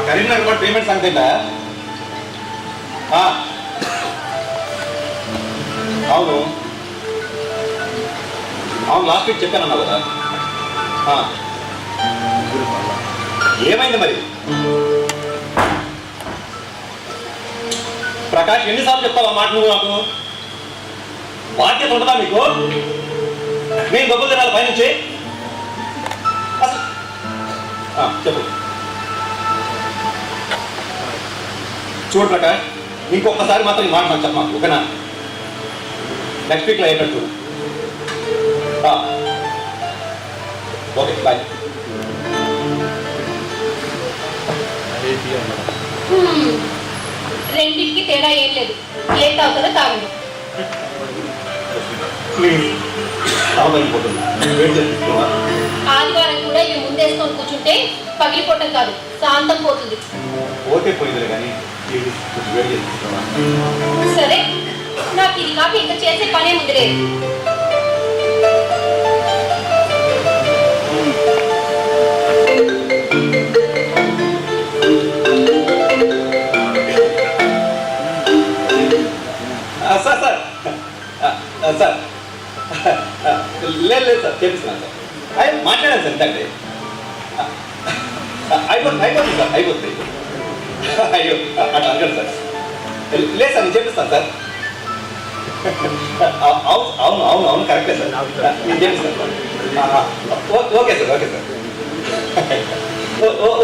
కరీంనగర్ కూడా పేమెంట్స్ అంతేంటా? అవును అవును, లాస్ట్ వీక్ చెప్పానన్నావు కదా. ఏమైంది మరి? ప్రకాష్, ఎన్నిసార్లు చెప్తావా మాట నువ్వు? నాకు బాధ్యత ఉంటుందా మీకు? నేను డబ్బులు తినాలి పైనుంచి. అసలు చెప్పు. చూడు ప్రకాష్, ఇంకొకసారి మాత్రం ఈ మాట నాకు చెప్పమాకు, ఓకేనా? నెక్స్ట్ వీక్లో అయ్యేటట్టు. Okay, bye. రెండింటికి తేడా ఏం లేదు. ఏం తాగుతారో తాగండి. ఆదివారం కూడా ఇవి ముందేసుకొని కూర్చుంటే పగిలిపోవటం కాదు, శాంతం పోతుంది. సరే, నాకు ఇది కాక ఇంకా చేసే పనే ముందు లేదు. సార్ లేదు సార్, చేపిస్తున్నాను సార్. మాట్లాడాను సార్ ఇంతంటే. అయిపోతుంది సార్, అయిపోతుంది. అయ్యో అట్లా అనగండి సార్. లేదు సార్, నేను చేపిస్తాను సార్. అవును అవును అవును అవును, కరెక్టే సార్, నేను చేపిస్తాను sir. Okay sir, okay sir,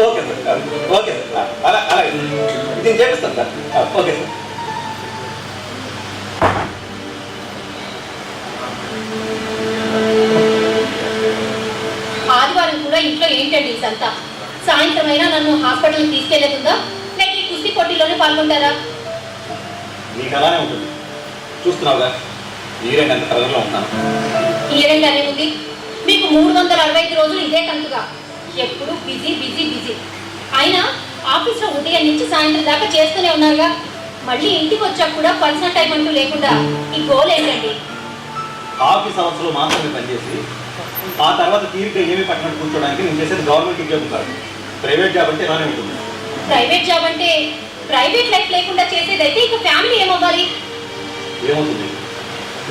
okay sir, okay sir, అలాగే నేను చేపిస్తాను సార్. Okay sir. ఆదివారం కూడా ఇంట్లో ఏంటండి ఇదంతా? సాయంత్రం అయినా నన్ను హాస్పిటల్కి తీసుకెళ్లేదుందా, లేక ఈ కుస్తీ పోటీలోనే పాల్గొంటారా? నీకు అలానే ఉంటుంది, చూస్తున్నావుగా. ఈ రెండు అంత కలర్లో ఉంటాను. ఈ రెండు అనే ఉంది. మీకు 365 రోజులు ఇదే కనుకగా, ఎప్పుడు బిజీ బిజీ బిజీ. అయినా ఆఫీస్లో ఉదయం నుంచి సాయంత్రం దాకా చేస్తూనే ఉన్నారుగా. మళ్ళీ ఇంటికి వచ్చాక కూడా పర్సనల్ టైం అంటూ లేకుండా ఈ గోల్ ఏంటండి? ఆఫీస్ అవర్స్లో మాత్రమే పనిచేసి ఆ తర్వాత తీరిక ఏమీ పట్టినట్టు కూర్చోడానికి నేను చేసేది గవర్నమెంట్ ఉద్యోగం కాదు, ప్రైవేట్ జాబ్ అంటే ఇలానే ఉంటుంది. ప్రైవేట్ జాబ్ అంటే ప్రైవేట్ లైఫ్ లేకుండా చేసేదైతే ఇక ఫ్యామిలీ ఏమవ్వాలి? ఏమవుతుంది?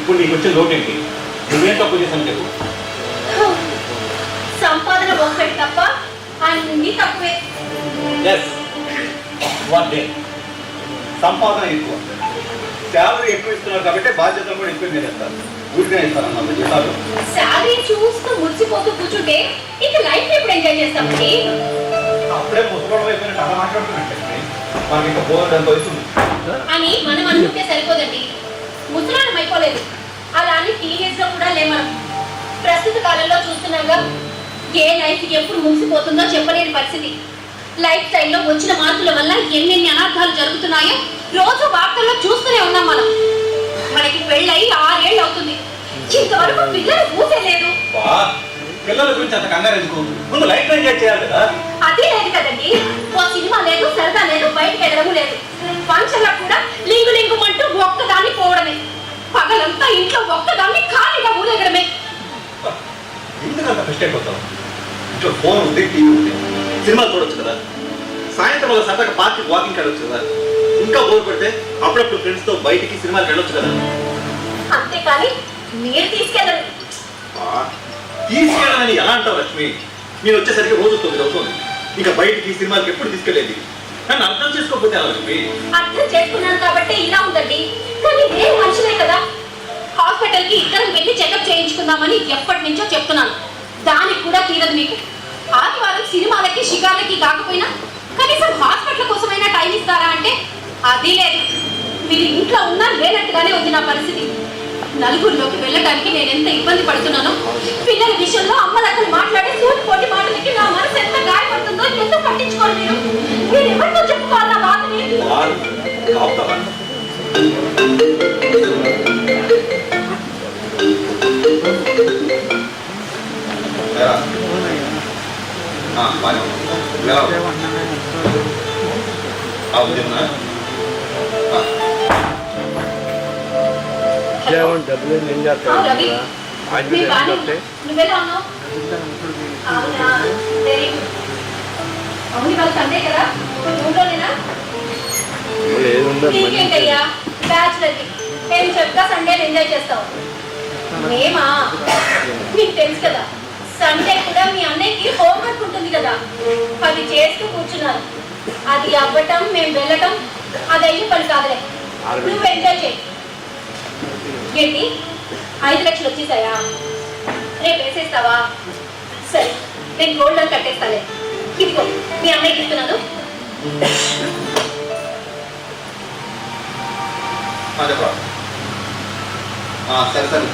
ఇప్పుడు నీకు వచ్చిన లోటు ఏంటి? నువ్వేం తప్పు చేశాను చెప్పు. సంపాదన ఒకటి తప్ప అన్ని తక్కువే. సంపాదన ఎక్కువ, శాలరీ ఎక్కువ ఇస్తున్నారు కాబట్టి బాధ్యతలు కూడా ఎక్కువ మీద ఇస్తారు. ఊరికే ఇస్తారన్నమాట జీతాలు. శాలరీ చూస్తూ మురిసిపోతూ కూర్చుంటే ఇక లైఫ్ ఎప్పుడు ఎంజాయ్ చేస్తామండి? అప్పుడే ముసలి అయిపోయినట్టు అలా మాట్లాడుతున్నట్టు మనకి ఇంకా బోర్డు ఎంత వస్తుంది అని మనం అనుకుంటే సరిపోదండి. ముసలాడం అయిపోలేదు, అలా అని టీనేజ్ లో కూడా లేమనం. ప్రస్తుత కాలంలో చూస్తున్నాగా, ఏ లైఫ్ ఎప్పుడు ముగిసిపోతుందో చెప్పలేని పరిస్థితి. లైఫ్ స్టైల్లో వచ్చిన మార్పుల వల్ల ఎన్నెన్ని అనర్థాలు జరుగుతున్నాయో రోజు వార్తల్లో చూస్తూనే ఉన్నాం మనం. మనకి పెళ్ళయి 6 ఏళ్ళు అవుతుంది, ఇంతవరకు పిల్లలు ఊసేలేదు. పిల్లల గురించి అంత కంగారు ఎందుకు? ముందు లైఫ్ ఎంజాయ్ చేయాలి కదా. అదే లేదు కదండి. ఓ సినిమా లేదు, సరదా లేదు, బయటకు ఎదరము లేదు. ఫంక్షన్లకు కూడా లింగు లింగుమంటూ ఒక్కదాన్ని పోవడమే. పగలంతా ఇంట్లో ఒక్కదాన్ని ఖాళీగా ఊరేగడమే. ఎందుకంత ఫ్రస్ట్రేట్ అవుతావు? ఇంట్లో ఫోన్ ఉంది, టీవీ ఉంది, సినిమాలు చూడొచ్చు కదా. సాయంత్రం వల్ల సరదాగా పార్క్ వాకింగ్ వెళ్ళొచ్చు కదా. ఇంకా బోర్ పడితే అప్పుడప్పుడు ఫ్రెండ్స్ తో బయటికి సినిమాకి వెళ్ళొచ్చు కదా. అంతేకాని మీరు తీసుకెళ్ళరు. తీసుకెళ్ళాలని ఎలా అంటావు లక్ష్మి? నేను వచ్చేసరికి రోజు 9 అవుతుంది. ఇంకా బయటికి సినిమాకి ఎప్పుడు తీసుకెళ్ళేది? నన్ను అర్థం చేసుకోకపోతే అలా లక్ష్మి. అర్థం చేసుకున్నాను కాబట్టి ఇలా ఉందండి. కానీ నేను మనుషులే కదా. హాస్పిటల్ కి ఇద్దరం వెళ్ళి చెకప్ చేయించుకుందామని ఎప్పటి నుంచో చెప్తున్నాను. దానికి కూడా తీరదు మీకు. ఆదివారం సినిమాలకి షికార్లకి కాకపోయినా కనీసం హాస్పిటల్ కోసమైనా టైం ఇస్తారా అంటే అది లేదు. మీరు ఇంట్లో ఉన్నా లేనట్టుగానే ఉంది నా పరిస్థితి. నలుగురిలోకి వెళ్ళడానికి నేను ఎంత ఇబ్బంది పడుతున్నానో, పిల్లల విషయంలో అమ్మలక్కలు మాట్లాడే సూటిపోటి మాటలకి నా మనసు ఎంత గాయపడుతుందో ఎందుకు పట్టించుకోరు మీరు? మీరు ఎవరితో చెప్పుకోవాలి నా బాధని? డబ్బులు ఏం చేస్తారు? నువ్వెలా ఉన్నావు? అవునా, వెరీ గుడ్. అవును వాళ్ళు సండే కదా ఊళ్ళోనేనా నీకేంటయ్యా బ్యాచులర్కి ఏం చెప్తా సండేని ఎంజాయ్ చేస్తావు మేమా మీకు తెలుసు కదా సండే కూడా మీ అన్నయ్యకి హోంవర్క్ ఉంటుంది కదా అది చేస్తూ కూర్చున్నారు అది అవ్వటం మేము వెళ్ళటం అది అయ్యే పని కాదులే నువ్వు ఎంజాయ్ చేయి ఏంటి 5 లక్షలు వచ్చేసాయా రేపు వేసేస్తావా సరే నేను గోల్డ్ లోన్ కట్టేస్తాలే ఇదిగో మీ అన్నయ్యకి ఇస్తున్నాను చెప్పరా సరే సరే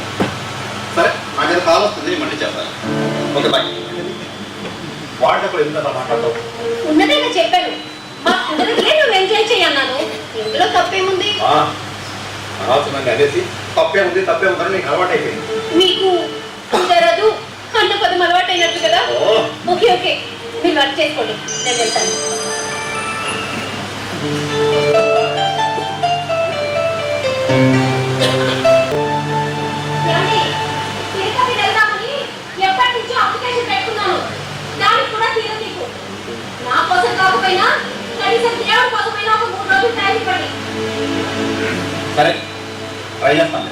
సరే నాకు కాల్ వస్తుంది మళ్ళీ చేస్తాను ఓకే బాయ్ వాడినప్పుడు ఎందుకు మాట్లాడతావు ఉన్నదేనా చెప్పాను మా కుదరదులే నువ్వు ఎంజాయ్ చేయన్నాను ఇందులో తప్పేముంది అనవసరంగా అనేసి తప్పే ఉందని నీకు అలవాటు అయిపోయింది మీకు కుదరదు అన్న పదం అలవాటు అయినట్టు కదా ఓకే ఓకే మీరు వర్క్ చేసుకోండి నేను వెళ్తాను ఏమండి? తిరుపతి వెళ్దామని ఎప్పటి నుంచో అప్లికేషన్ పెట్టుకున్నాను దానికి కూడా తీరదు నీకు నా కోసం కాకపోయినా కనీసం దేవుడి కోసమైనా ఒక 3 రోజులు టైం ఇవ్వండి సరే ట్రై చేస్తాను